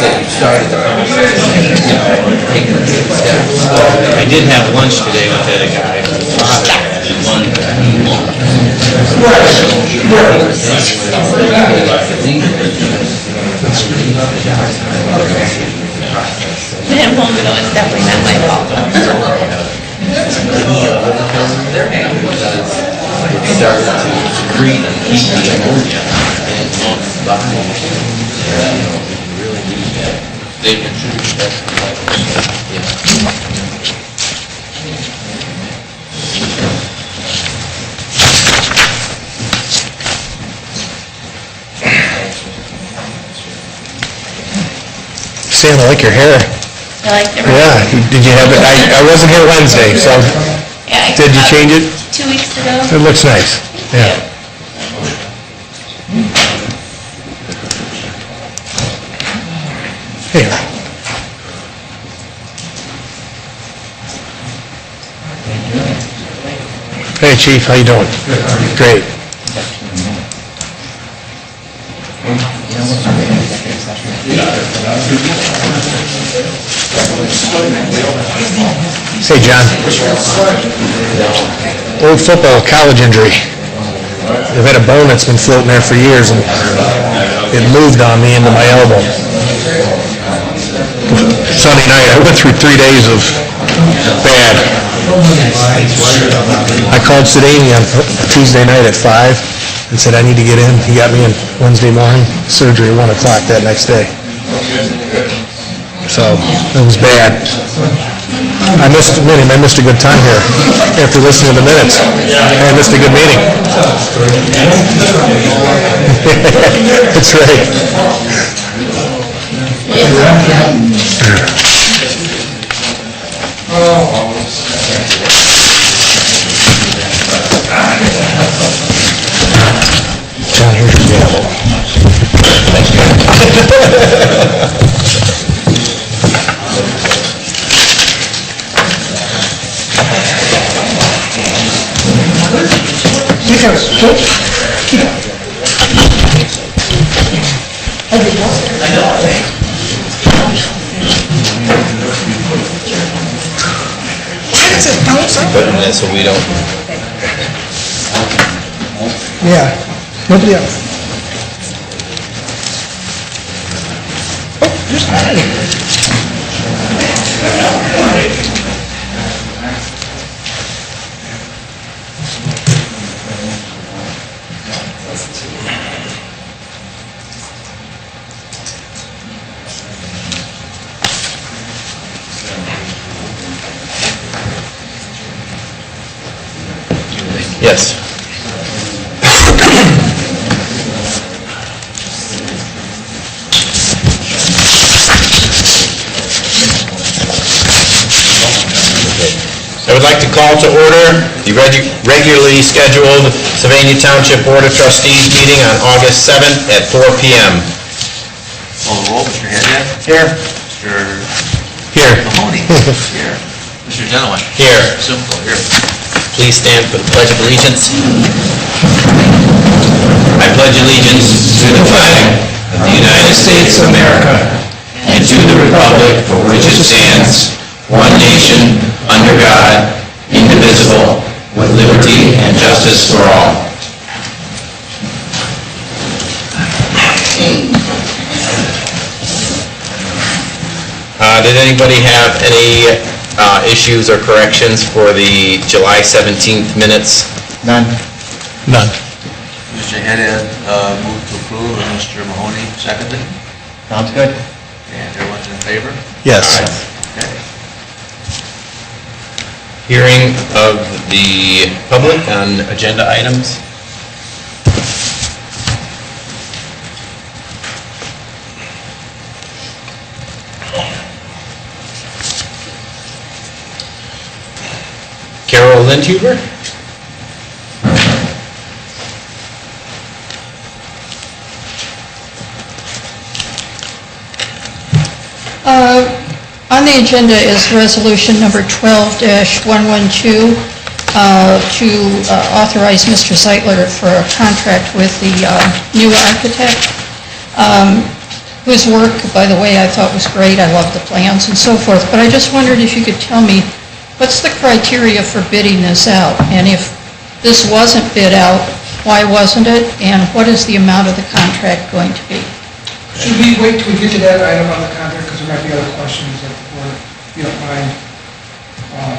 that you started the conversation, taking the steps. I did have lunch today with that guy. Well, no, it's definitely not my fault. It started to secrete and heat the ammonia and body. You really need that. They introduced that. Sam, I like your hair. I like it. Yeah, did you have it? I wasn't here Wednesday, so Yeah, did you change it? 2 weeks ago. It looks nice. Yeah. Here. Hey, Chief, how you doing? Great. Hey, John. Old football college injury. I've had a bone that's been floating there for years, and it moved on me into my elbow. Sunday night, I went through 3 days of bad. I called Sedani on Tuesday night at 5 and said I need to get in. He got me in Wednesday morning, surgery at 1 o'clock that next day. So, it was bad. I missed a good time here after listening to the minutes. I missed a good meeting. That's right. John, here's your gavel. Thank you. Putting this so we don't. Yeah, nobody else. Yes. I would like to call to order the regularly scheduled Sylvania Township Board of Trustees meeting on August 7th at 4 p.m. Call the roll, Mr. Handan. Here. Mr. Here. Mahoney. Here. Mr. Genowine. Here. Simcoe. Here. Please stand for the Pledge of Allegiance. I pledge allegiance to the flag of the United States of America and to the republic for which it stands, one nation, under God, indivisible, with liberty and justice for all. Did anybody have any issues or corrections for the July 17th minutes? None. None. Mr. Handan moved to approve, and Mr. Mahoney seconded. Sounds good. And everyone's in favor? Yes. Okay. Hearing of the public on agenda items. Carol Lindhuber? On the agenda is resolution number 12-112 to authorize Mr. Zeitler for a contract with the new architect. whose work, by the way, I thought was great. I loved the plans and so forth. But I just wondered if you could tell me, what's the criteria for bidding this out? And if this wasn't bid out, why wasn't it? And what is the amount of the contract going to be? Should we wait till we get to that item on the contract, because there might be other questions that the board, if you don't mind?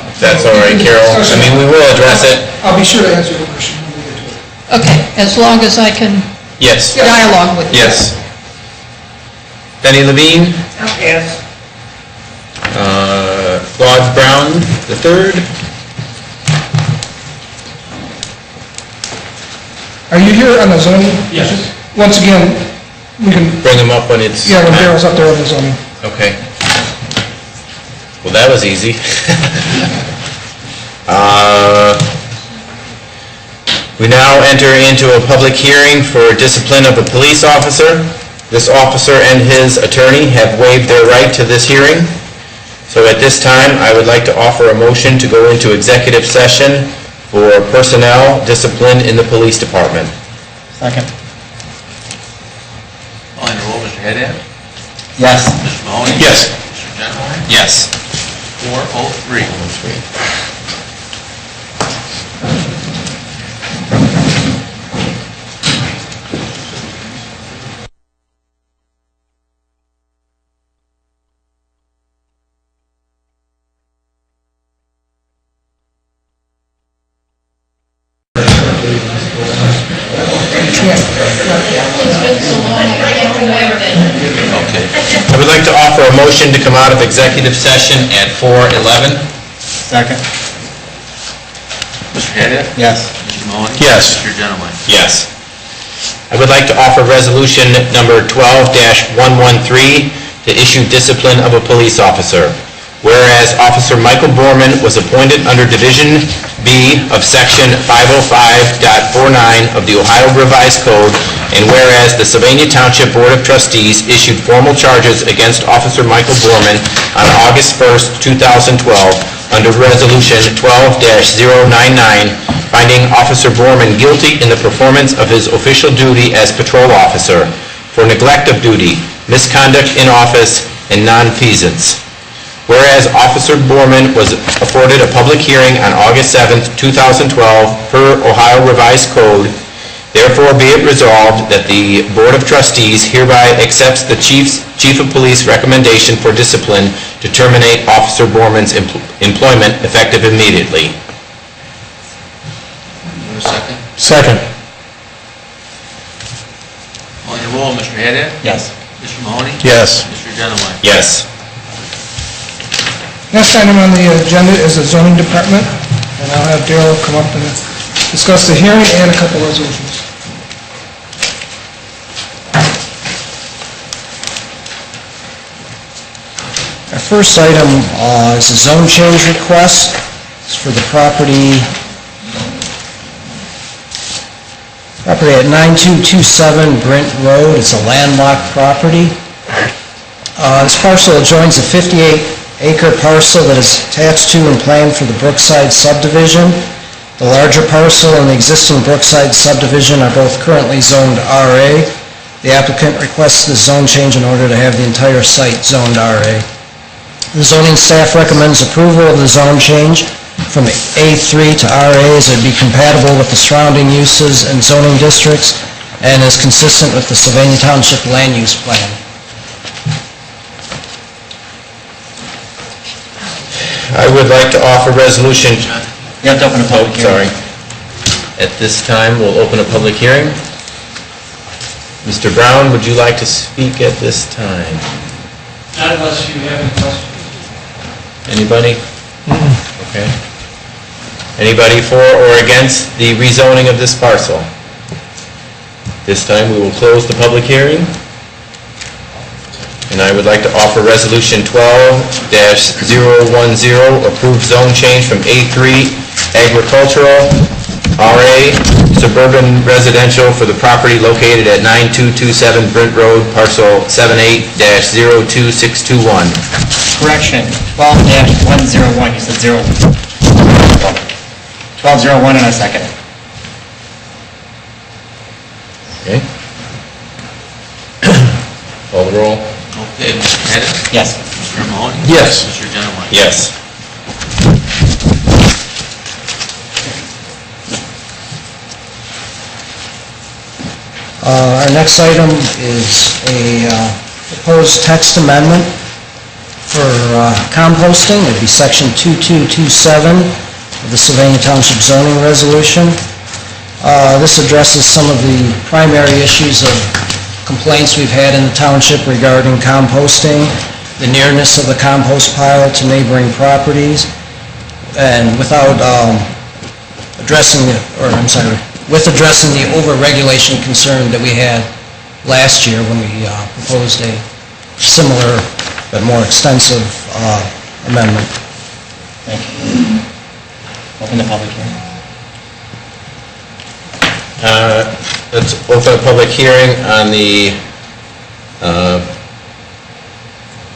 If that's all right, Carol. I mean, we will address it. I'll be sure to answer your question when we get to it. Okay, as long as I can Yes. dialogue with you. Yes. Benny Levine? Yes. Claude Brown III? Are you here on the zoning? Yes. Once again, we can, Bring him up when it's... yeah, when Daryl's up there on the zoning. Okay. Well, that was easy. We now enter into a public hearing for discipline of a police officer. This officer and his attorney have waived their right to this hearing. So at this time, I would like to offer a motion to go into executive session for personnel discipline in the police department. Second. Calling the roll, Mr. Haddad? Yes. Mr. Mahoney? Yes. Mr. Genowine? Yes. 403. Okay. I would like to offer a motion to come out of executive session at 4:11. Second. Mr. Haddad? Yes. Mr. Mahoney? Yes. Mr. Genowine? Yes. I would like to offer resolution number 12-113 to issue discipline of a police officer. Whereas Officer Michael Borman was appointed under Division B of Section 505.49 of the Ohio Revised Code, and whereas the Sylvania Township Board of Trustees issued formal charges against Officer Michael Borman on August 1st, 2012, under Resolution 12-099, finding Officer Borman guilty in the performance of his official duty as patrol officer for neglect of duty, misconduct in office, and nonfeasance. Whereas Officer Borman was afforded a public hearing on August 7th, 2012, per Ohio Revised Code, therefore be it resolved that the Board of Trustees hereby accepts the Chief of Police recommendation for discipline to terminate Officer Borman's employment effective immediately. Second. Second. Calling the roll, Mr. Haddad? Yes. Mr. Mahoney? Yes. Mr. Genowine? Yes. Next item on the agenda is the zoning department, and I'll have Daryl come up and discuss the hearing and a couple resolutions. Our first item is a zone change request. It's for the property at 9227 Brent Road. It's a landlocked property. This parcel adjoins a 58-acre parcel that is attached to and planned for the Brookside subdivision. The larger parcel and the existing Brookside subdivision are both currently zoned RA. The applicant requests the zone change in order to have the entire site zoned RA. The zoning staff recommends approval of the zone change from A3 to RA as it would be compatible with the surrounding uses and zoning districts and is consistent with the Sylvania Township Land Use Plan. I would like to offer resolution... You have to open a public hearing. Sorry. At this time, we'll open a public hearing. Mr. Brown, would you like to speak at this time? Not unless you have any questions. Anybody? Okay. Anybody for or against the rezoning of this parcel? This time, we will close the public hearing. And I would like to offer Resolution 12-010, approve zone change from A3 agricultural, RA suburban residential for the property located at 9227 Brent Road, parcel 78-02621. Correction, 12-101, you said 0. 12-01 and a second. Okay. Call the roll. Okay, Mr. Haddad? Yes. Mr. Mahoney? Yes. Mr. Genowine? Yes. Our next item is a proposed text amendment for composting. It'd be section 2227 of the Sylvania Township zoning resolution. This addresses some of the primary issues of complaints we've had in the township regarding composting, the nearness of the compost pile to neighboring properties, and without addressing the over-regulation concern that we had last year when we proposed a similar but more extensive amendment. Thank you. Open the public hearing. Let's open a public hearing on the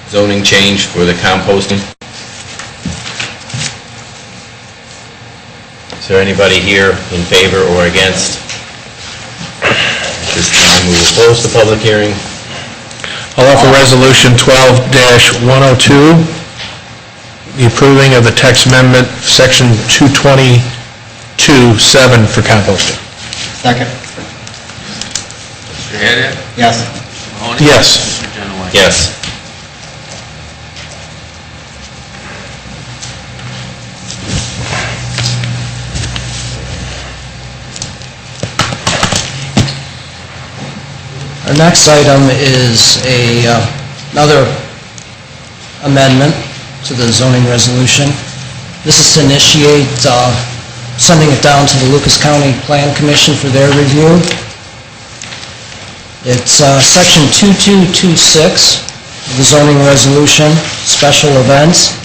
zoning change for the composting. Is there anybody here in favor or against? At this time, we will close the public hearing. I'll offer Resolution 12-102, the approving of the text amendment, Section 222-7 for composting. Second. Mr. Haddad? Yes. Mr. Mahoney? Yes. Mr. Genowine? Yes. Our next item is another amendment to the zoning resolution. This is to initiate sending it down to the Lucas County Plan Commission for their review. It's section 2226 of the zoning resolution, special events.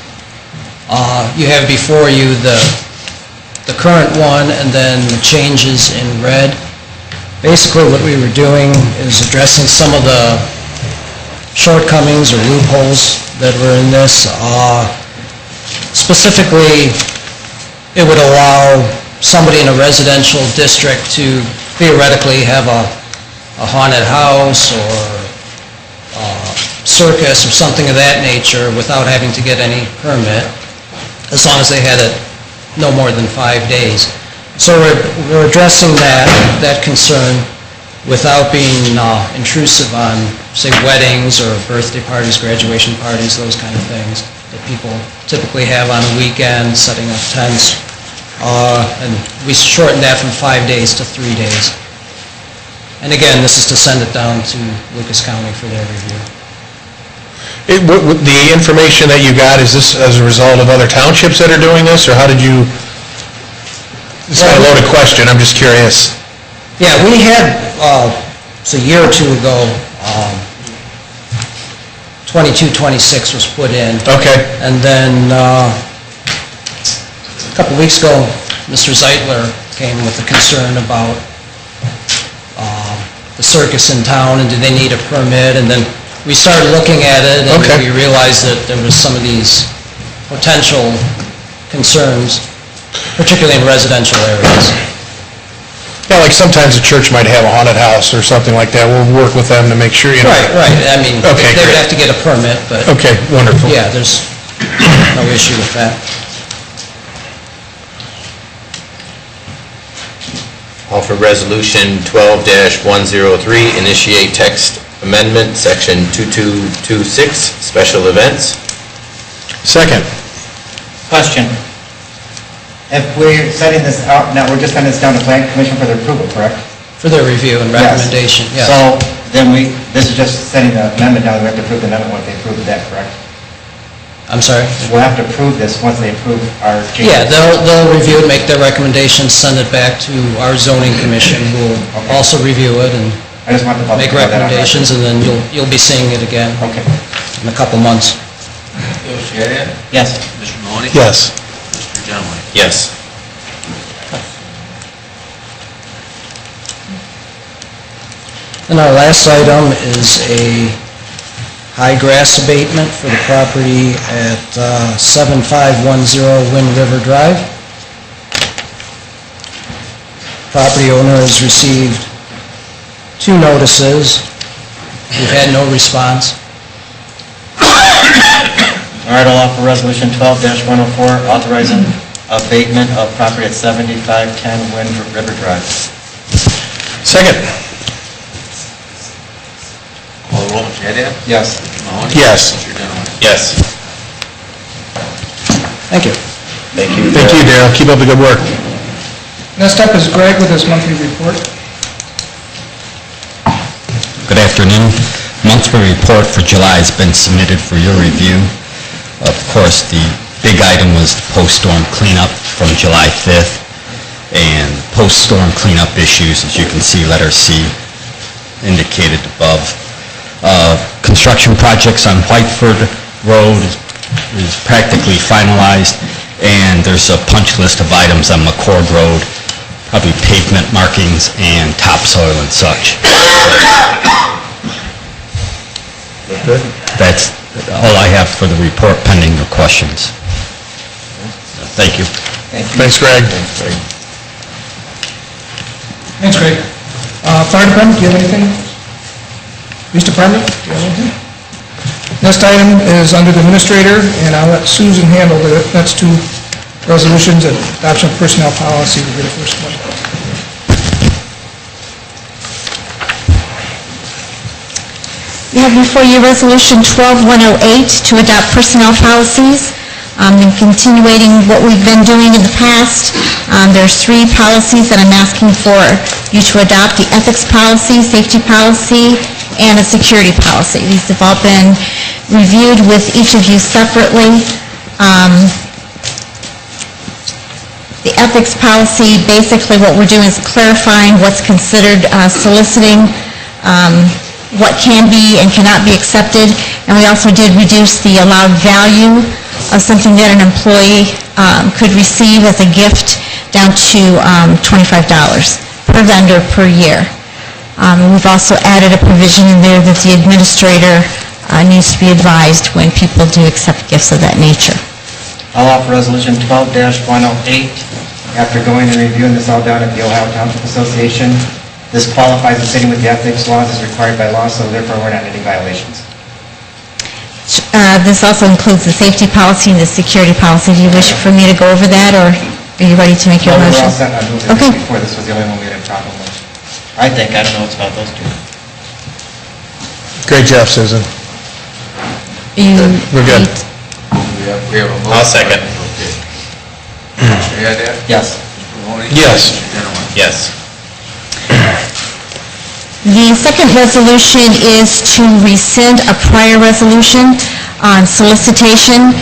You have before you the current one and then the changes in red. Basically, what we were doing is addressing some of the shortcomings or loopholes that were in this. Specifically, it would allow somebody in a residential district to theoretically have a haunted house or circus or something of that nature without having to get any permit, as long as they had it no more than 5 days. So we're addressing that concern without being intrusive on, say, weddings or birthday parties, graduation parties, those kind of things that people typically have on a weekend, setting up tents. And we shortened that from 5 days to 3 days. And again, this is to send it down to Lucas County for their review. The information that you got, is this as a result of other townships that are doing this, or how did you... It's not a loaded question, I'm just curious. Yeah, we had, it's a year or two ago, 2226 was put in. Okay. And then, a couple weeks ago, Mr. Zeitler came with a concern about the circus in town, and do they need a permit? And then we started looking at it, and Okay. we realized that there was some of these potential concerns, particularly in residential areas. Yeah, like sometimes a church might have a haunted house or something like that. We'll work with them to make sure, you know. Right. I mean, Okay, they would great. have to get a permit, but... Okay, wonderful. Yeah, there's no issue with that. Offer Resolution 12-103, initiate text amendment, Section 2226, special events. Second. Question. If we're setting this out, now we're just sending this down to Plan Commission for their approval, correct? For their review and recommendation, yes. So then this is just setting the amendment down, we have to approve the amendment once they approve that, correct? I'm sorry? We'll have to approve this once they approve our changes. Yeah, they'll review it, make their recommendations, send it back to our zoning commission, who will also review it and I just want the public make to know that on record. recommendations, and then you'll be seeing it again Okay. in a couple months. Mr. Haddad? Yes. Mr. Mahoney? Yes. Mr. Genowine? Yes. And our last item is a high grass abatement for the property at 7510 Wind River Drive. Property owner has received 2 notices We've had no response. All right, I'll offer Resolution 12-104, authorizing abatement of property at 7510 Wind River Drive. Second. Call the roll, Mr. Haddad? Yes. Mr. Mahoney? Yes. Mr. Genoway? Yes. Thank you. Thank you. Thank you, Darrell. Keep up the good work. Next up is Greg with his monthly report. Good afternoon. Monthly report for July has been submitted for your review. Of course, the big item was the post-storm cleanup from July 5th, and post-storm cleanup issues, as you can see, letter C indicated above. Construction projects on Whiteford Road is practically finalized, and there's a punch list of items on McCord Road, probably pavement markings and topsoil and such. That's all I have for the report, pending your questions. Thank you. Thanks, Greg. Thanks, Greg. Fire department, do you have anything? Police department, do you have anything? Next item is under the administrator, and I'll let Susan handle the next two resolutions and adoption of personnel policy will be the first one. You have before you Resolution 12108 to adopt personnel policies. And continuing what we've been doing in the past, there's three policies that I'm asking for you to adopt: the ethics policy, safety policy, and a security policy. These have all been reviewed with each of you separately. The ethics policy, basically what we're doing is clarifying what's considered soliciting, what can be and cannot be accepted, and we also did reduce the allowed value of something that an employee could receive as a gift down to $25 per vendor per year. We've also added a provision in there that the administrator needs to be advised when people do accept gifts of that nature. I'll offer Resolution 12-108. After going and reviewing this all down at the Ohio Township Association, this qualifies as fitting with the ethics laws as required by law, so therefore we're not in any violations. This also includes the safety policy and the security policy. Do you wish for me to go over that, or are you ready to make your No, motion? we're all set on moving Okay. before. This was the only one we had a problem with. I think, I don't know, it's about those two. Great job, Susan. We're good. We have a motion. I'll second. Okay. Mr. Haddad? Yes. Mr. Mahoney? Yes. Mr. Genoway? Yes. The second resolution is to rescind a prior resolution on solicitation.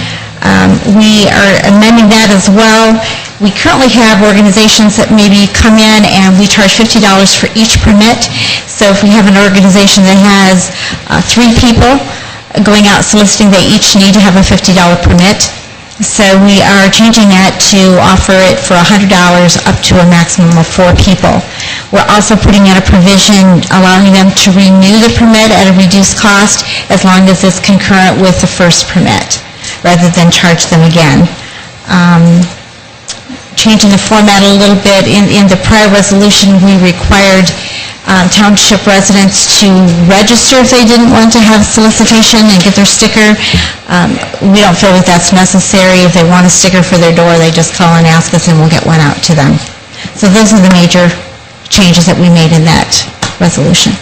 We are amending that as well. We currently have organizations that maybe come in and we charge $50 for each permit. So if we have an organization that has 3 people going out soliciting, they each need to have a $50 permit. So we are changing that to offer it for $100 up to a maximum of 4 people. We're also putting in a provision allowing them to renew the permit at a reduced cost as long as it's concurrent with the first permit, rather than charge them again. Changing the format a little bit, in the prior resolution, we required township residents to register if they didn't want to have solicitation and get their sticker. We don't feel that that's necessary. If they want a sticker for their door, they just call and ask us and we'll get one out to them. So those are the major changes that we made in that resolution.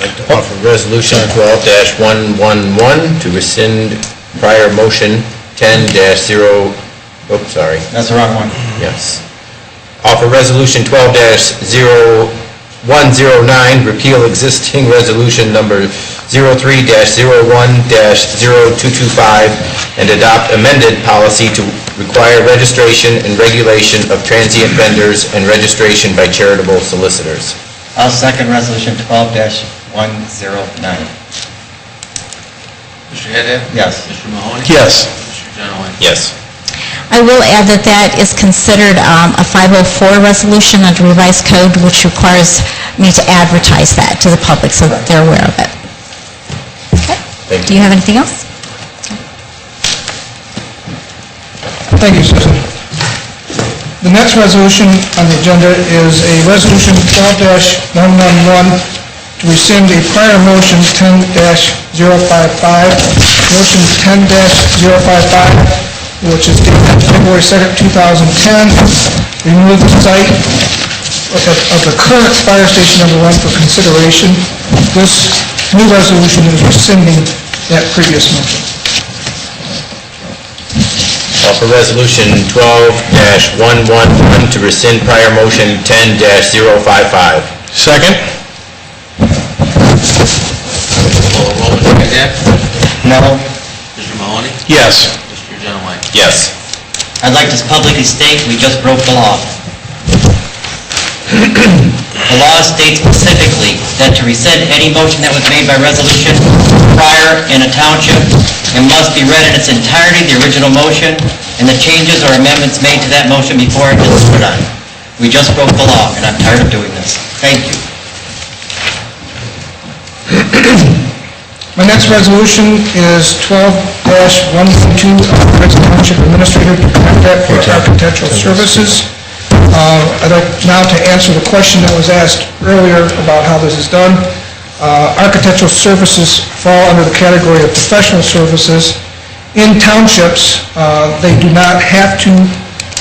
I'd like to offer Resolution 12-111 to rescind prior motion 10-0, oops, sorry. That's the wrong one. Yes. Offer Resolution 12-0109, repeal existing resolution number 03-01-0225, and adopt amended policy to require registration and regulation of transient vendors and registration by charitable solicitors. I'll second Resolution 12-109. Mr. Haddad? Yes. Mr. Mahoney? Yes. Mr. Genoway? Yes. I will add that that is considered a 504 resolution under revised code, which requires me to advertise that to the public so that they're aware of it. Okay. Thank Do you have anything else? Thank you, Susan. The next resolution on the agenda is a resolution 12-111 to rescind a prior motion 10-055. Motion 10-055, which is dated February 2nd, 2010, remove the site of the current fire station number 1 for consideration. This new resolution is rescinding that previous motion. Call for resolution 12-111 to rescind prior motion 10-055. Second? Call the roll, Mr. Haddad? No. Mr. Mahoney? Yes. Mr. Genowine? Yes. I'd like to publicly state we just broke the law. The law states specifically that to rescind any motion that was made by resolution prior in a township, it must be read in its entirety, the original motion, and the changes or amendments made to that motion before it is put on. We just broke the law, and I'm tired of doing this. Thank you. My next resolution is 12-112, authorize the township administrator to contract for architectural services. I'd like now to answer the question that was asked earlier about how this is done. Architectural services fall under the category of professional services. In townships, they do not have to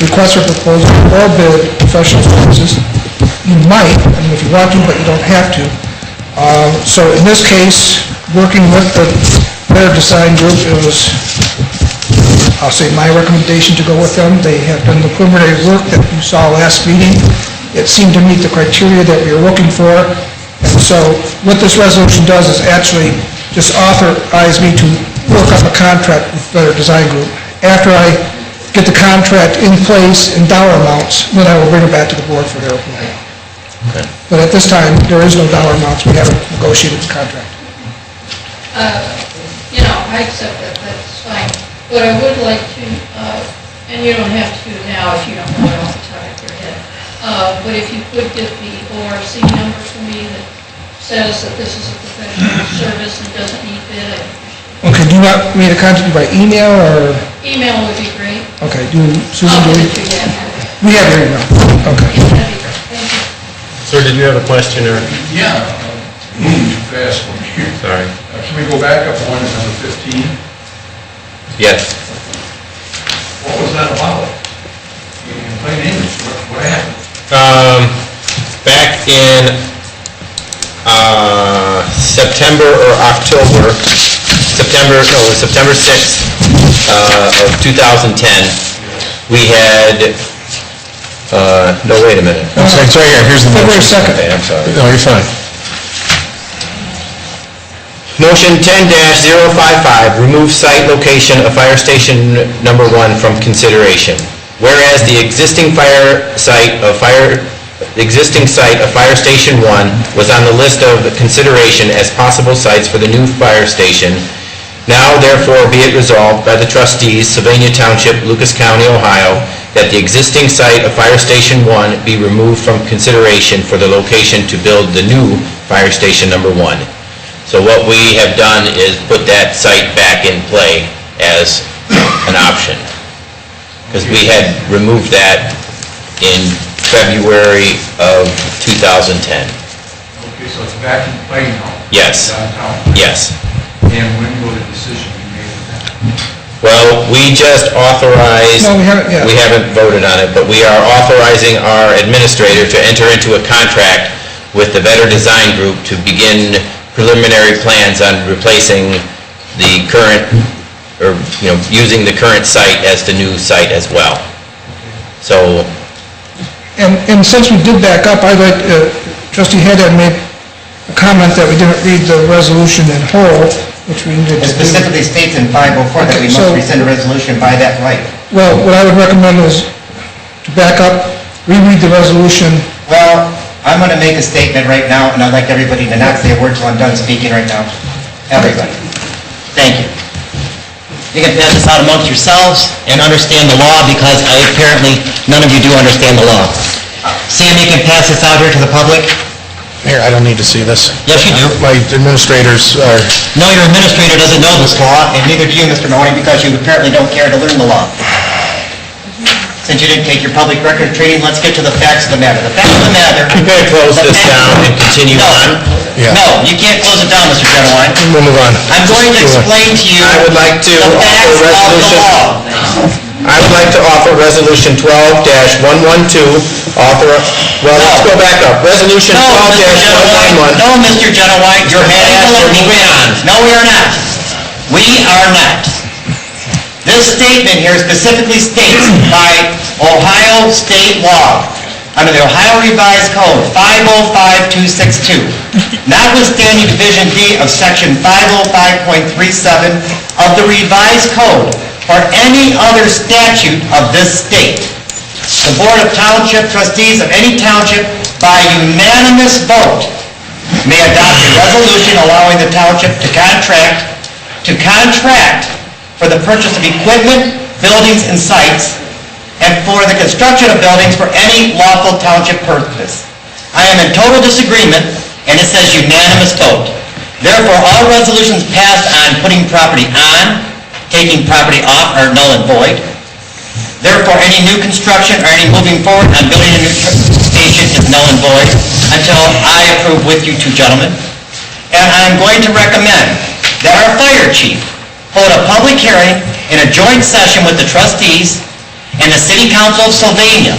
request for proposal or bid professional services. You might, if you want to, but you don't have to. So in this case, working with the Better Design Group, it was, I'll say, my recommendation to go with them. They have done the preliminary work that you saw last meeting. It seemed to meet the criteria that we were looking for. And so what this resolution does is actually just authorize me to work on the contract with Better Design Group. After I get the contract in place in dollar amounts, then I will bring it back to the board for their approval. Okay. But at this time, there is no dollar amounts. We haven't negotiated the contract. I accept that, that's fine. But I would like to, and you don't have to now if you don't know it off the top of your head, but if you could get the ORC number for me that says that this is a professional service and doesn't need bid, I'd appreciate it. Okay, do you want me to contact you by email or? Email would be great. Okay, Susan, I'll do give we? it to you. We have your email. Okay. Yeah, that'd be great, thank you. Sir, did you have a question or? Yeah, moving too fast for me here. Sorry. Can we go back up one to number 15? Yes. What was that about? In plain English, what happened? Back in September or October, September 6th of 2010, we had, no, wait a minute. It's right here, here's the motion. February 2nd. Okay, I'm sorry. No, you're fine. Motion 10-055, remove site location of fire station number 1 from consideration. Whereas the existing site of fire station 1 was on the list of consideration as possible sites for the new fire station, now therefore be it resolved by the trustees, Sylvania Township, Lucas County, Ohio, that the existing site of fire station 1 be removed from consideration for the location to build the new fire station number 1. So what we have done is put that site back in play as an option. Because we had removed that in February of 2010. Okay, so it's back in play now? Yes. Downtown? Yes. And when will the decision be made on that? Well, we just authorized... No, we haven't yet. We haven't voted on it, but we are authorizing our administrator to enter into a contract with the Better Design Group to begin preliminary plans on replacing the current, or, using the current site as the new site as well. So... And since we did back up, I'd like, Trustee Haddad made a comment that we didn't read the resolution in whole, which we needed It to do. specifically states in 504 that we must rescind a resolution by that right. Well, what I would recommend is to back up, reread the resolution. Well, I'm going to make a statement right now, and I'd like everybody to not say a word till I'm done speaking right now. Everybody. Thank you. You can pass this out amongst yourselves and understand the law, because apparently none of you do understand the law. Sam, you can pass this out here to the public? Here, I don't need to see this. Yes, you do. My administrators are... No, your administrator doesn't know this law, and neither do you, Mr. Mahoney, because you apparently don't care to learn the law. since you didn't take your public record training, let's get to the facts of the matter. The facts of the matter... You better close this down and continue on. No, you can't close it down, Mr. Genowine. We'll move on. I'm going to explain to you I would like to the facts offer of the resolution. law. I would like to offer Resolution 12-112, let's go back up. Resolution No, Mr. Genowine, 12-111. no, Mr. Genowine, you're We're moving on. No, we are not. We are not. This statement here specifically states by Ohio state law, under the Ohio Revised Code 505262, notwithstanding Division D of Section 505.37 of the Revised Code, or any other statute of this state, the Board of Township Trustees of any township, by unanimous vote, may adopt a resolution allowing the township to contract for the purchase of equipment, buildings, and sites, and for the construction of buildings for any lawful township purpose. I am in total disagreement, and it says unanimous vote. Therefore, all resolutions passed on putting property on, taking property off are null and void. Therefore, any new construction or any moving forward on building a new station is null and void until I approve with you two gentlemen. And I'm going to recommend that our fire chief hold a public hearing in a joint session with the trustees and the City Council of Sylvania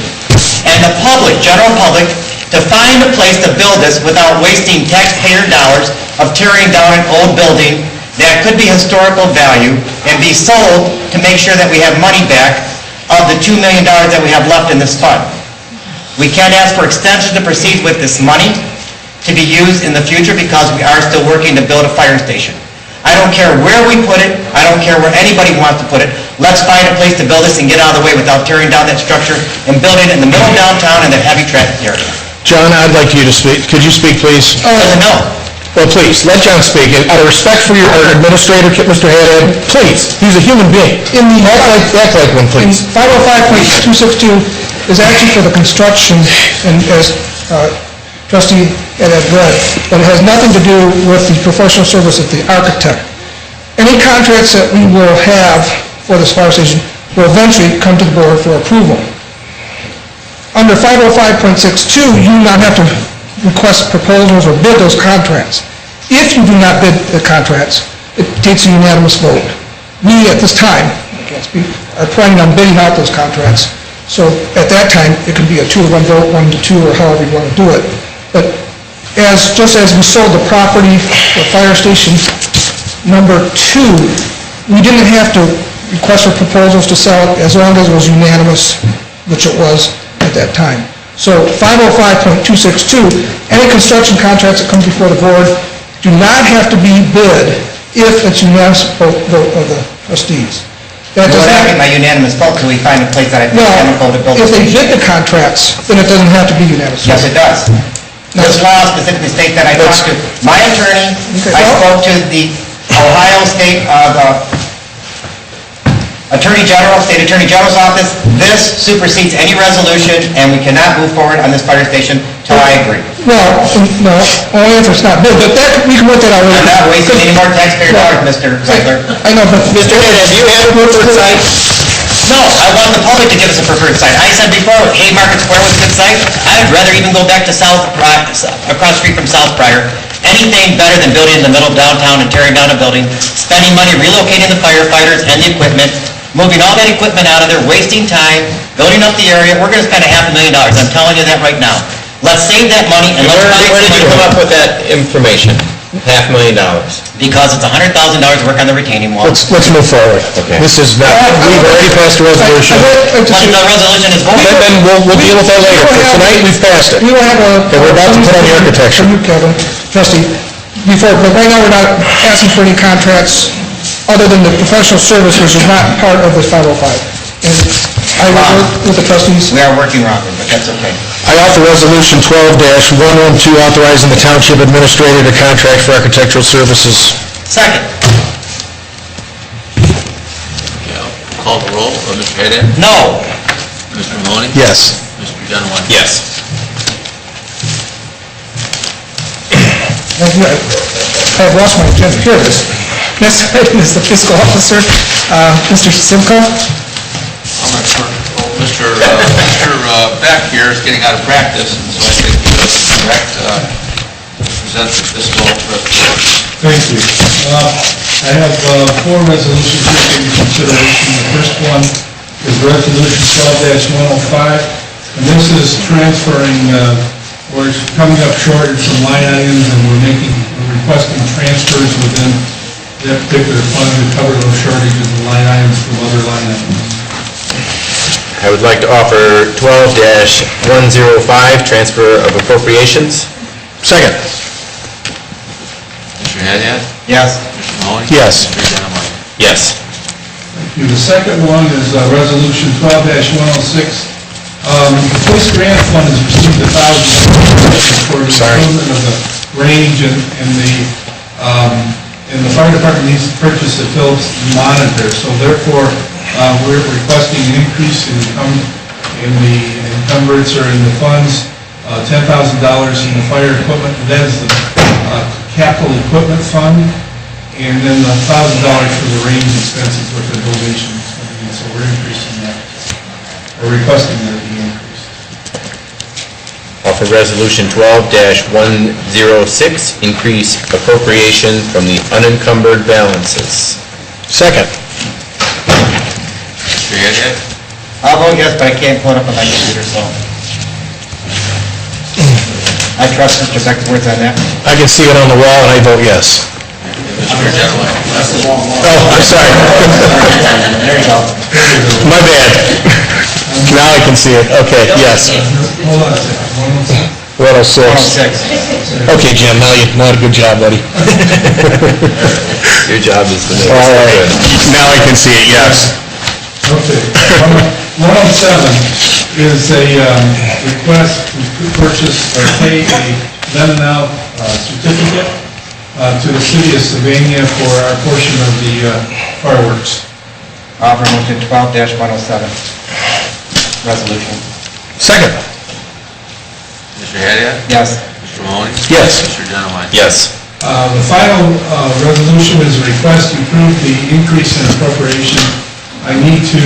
and the public, general public, to find a place to build this without wasting taxpayer dollars of tearing down an old building that could be historical value and be sold to make sure that we have money back of the $2 million that we have left in this fund. We can't ask for extension to proceed with this money to be used in the future because we are still working to build a fire station. I don't care where we put it. I don't care where anybody wants to put it. Let's find a place to build this and get out of the way without tearing down that structure and building it in the middle of downtown in the heavy traffic area. John, I'd like you to speak. Could you speak, please? No. Well, please, let John speak. And out of respect for your administrator, Mr. Haddad, please, he's a human being. Act like one, please. 505.262 is actually for the construction, and as Trustee Haddad read, but it has nothing to do with the professional service of the architect. Any contracts that we will have for this fire station will eventually come to the board for approval. Under 505.62, you do not have to request proposals or bid those contracts. If you do not bid the contracts, it takes a unanimous vote. We, at this time, I can't speak, are planning on bidding out those contracts. So at that time, it can be a 2-to-1 vote, 1-to-2, or however you want to do it. But just as we sold the property for fire station number 2, we didn't have to request for proposals to sell it as long as it was unanimous, which it was at that time. So 505.262, any construction contracts that come before the board do not have to be bid if it's unanimous vote of the trustees. That does not be my unanimous vote until we find a place that I think is going to build. If they bid the contracts, then it doesn't have to be unanimous. Yes, it does. This law specifically states that. I talked to my attorney, I spoke to the Ohio State Attorney General, State Attorney General's office. This supersedes any resolution, and we cannot move forward on this fire station till I agree. Well, no, only if it's not bid, but that, we can work that out later. I'm not wasting any more taxpayer dollars, Mr. Zeigler. I know, but... Mr. Haddad, do you have a preferred site? No, I want the public to give us a preferred site. I said before, Haymarket Square was a good site. I'd rather even go back to across the street from South Pryor. Anything better than building in the middle of downtown and tearing down a building, spending money relocating the firefighters and the equipment, moving all that equipment out of there, wasting time, building up the area. We're going to spend $500,000. I'm telling you that right now. Let's save that money and let's find Where did you come somebody. up with that information? $500,000. Because it's $100,000 to work on the retaining wall. Let's move forward. Okay. This is not, we've already passed a resolution. But the resolution is voted. Then we'll deal with that later. For tonight, we've passed it. We will have a... And we're about to put on the architecture. For you, Kevin, trustee, before, but right now, we're not asking for any contracts other than the professional service, which is not part of this 505. And I will work with the trustees. We are working wrong, but that's okay. I offer Resolution 12-112, authorizing the township administrator to contract for architectural services. Second. Call the roll. Mr. Haddad? No. Mr. Mahoney? Yes. Mr. Genowine? Yes. I've lost my agenda. Here it is. Next item is the fiscal officer, Mr. Simcoe. I'm not sure. Mr. Beck here is getting out of practice, and so I think it's correct to present the fiscal resolution. Thank you. I have 4 resolutions here for your consideration. The first one is Resolution 12-105, and this is transferring, we're coming up short in some line items, and we're requesting transfers within that particular fund to cover those shortages of line items from other line items. I would like to offer 12-105, transfer of appropriations. Second. Mr. Hadad? Yes. Mr. Mahoney? Yes. Mr. Genowine? Yes. Thank you. The second one is Resolution 12-106. The police grant fund has received $1,000 for the improvement of the range, and the fire department needs to purchase a Philips monitor. So therefore, we're requesting an increase in the encumbrance or in the funds, $10,000 in the fire equipment. That is the capital equipment fund, and then the $1,000 for the range expenses with the donation. So we're increasing that, or requesting that it be increased. Offer Resolution 12-106, increase appropriation from the unencumbered balances. Second. Mr. Hadad? I'll vote yes, but I can't pull it up on my computer, so. I trust Mr. Beck's words on that. I can see it on the wall, and I vote yes. Mr. Genowine? Oh, I'm sorry. There you go. My bad. Now I can see it. Okay, yes. Hold on a second. 106. 106. Okay, Jim, now you did a good job, buddy. Your job is to make All us look right. good. Now I can see it, yes. Okay. 107 is a request to purchase or pay a then and now certificate to the city of Sylvania for our portion of the fireworks. Offer motion 12-107. Resolution. Second. Mr. Hadad? Yes. Mr. Mahoney? Yes. Mr. Genowine? Yes. The final resolution is a request to approve the increase in appropriation. I need to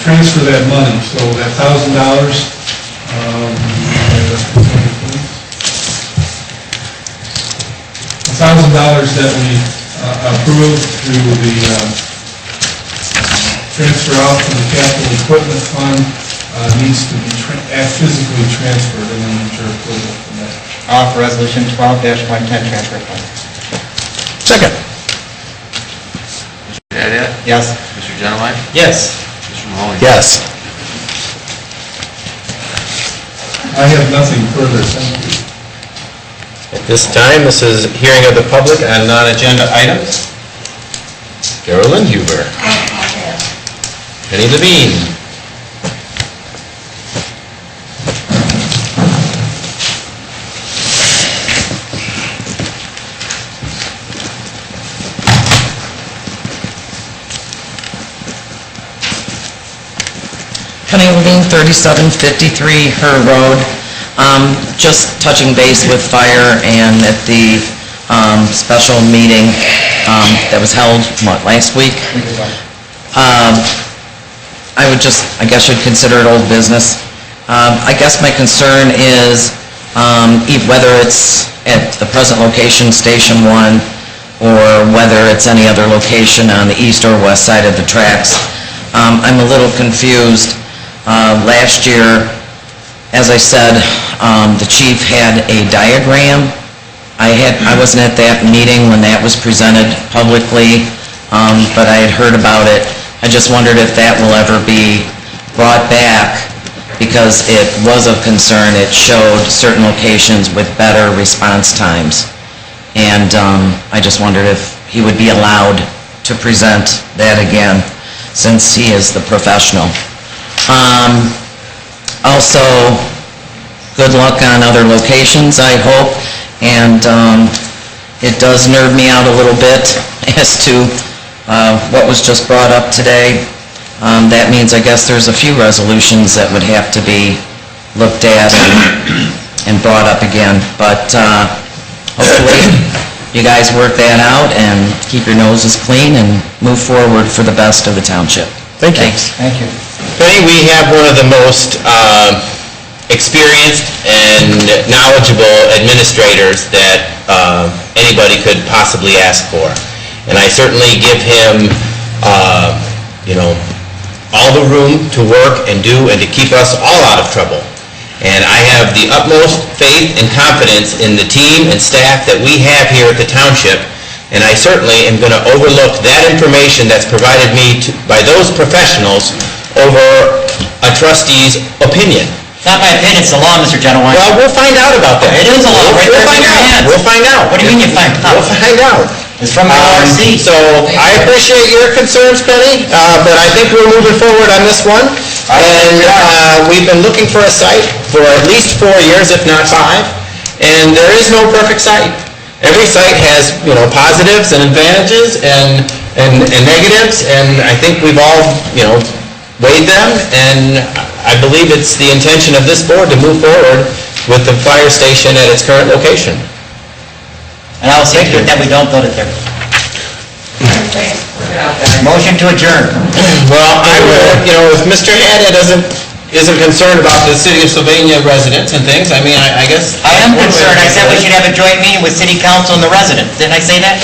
transfer that money, so that $1,000, $1,000 that we approved through the transfer out from the capital equipment fund needs to be physically transferred, and then need your approval for that. Offer resolution 12-110, transfer fund. Second. Mr. Hadad? Yes. Mr. Genowine? Yes. Mr. Mahoney? Yes. I have nothing further, thank you. At this time, this is hearing of the public on non-agenda items. Carolyn Huber. Penny Levine. Penny Levine, 3753 Her Road. Just touching base with fire and at the special meeting that was held, last week? I would just, I guess you'd consider it old business. I guess my concern is whether it's at the present location, Station 1, or whether it's any other location on the east or west side of the tracks. I'm a little confused. Last year, as I said, the chief had a diagram. I wasn't at that meeting when that was presented publicly, but I had heard about it. I just wondered if that will ever be brought back, because it was of concern. It showed certain locations with better response times. And I just wondered if he would be allowed to present that again, since he is the professional. Also, good luck on other locations, I hope. And it does nerve me out a little bit as to what was just brought up today. That means, I guess, there's a few resolutions that would have to be looked at and brought up again. But hopefully, you guys work that out and keep your noses clean and move forward for the best of the township. Thank you. Thanks. Thank you. Penny, we have one of the most experienced and knowledgeable administrators that anybody could possibly ask for. And I certainly give him, all the room to work and do and to keep us all out of trouble. And I have the utmost faith and confidence in the team and staff that we have here at the township, and I certainly am going to overlook that information that's provided me by those professionals over a trustee's opinion. It's not my opinion, it's the law, Mr. Genowine. Well, we'll find out about that. It is a law, right there in your hands. We'll find out. What do you mean you find out? We'll find out. It's from the ORC. So I appreciate your concerns, Penny, but I think we're moving forward on this one. And we've been looking for a site for at least 4 years, if not 5, and there is no perfect site. Every site has, positives and advantages and negatives, and I think we've all, weighed them, and I believe it's the intention of this board to move forward with the fire station at its current location. And I'll see to it that we don't build it there. Motion to adjourn. Well, I will, if Mr. Haddad isn't concerned about the city of Sylvania residents and things, I mean, I guess... I am concerned. I said we should have a joint meeting with city council and the residents. Didn't I say that?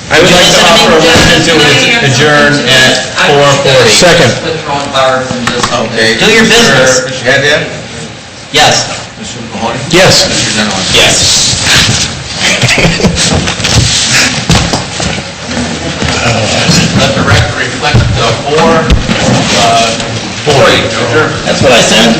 I would like to offer a motion to adjourn at 4:40. Second. Okay. Do your business. Mr. Haddad? Yes. Mr. Mahoney? Yes. Mr. Genowine? Yes. Let the record reflect 4:40. That's what I said.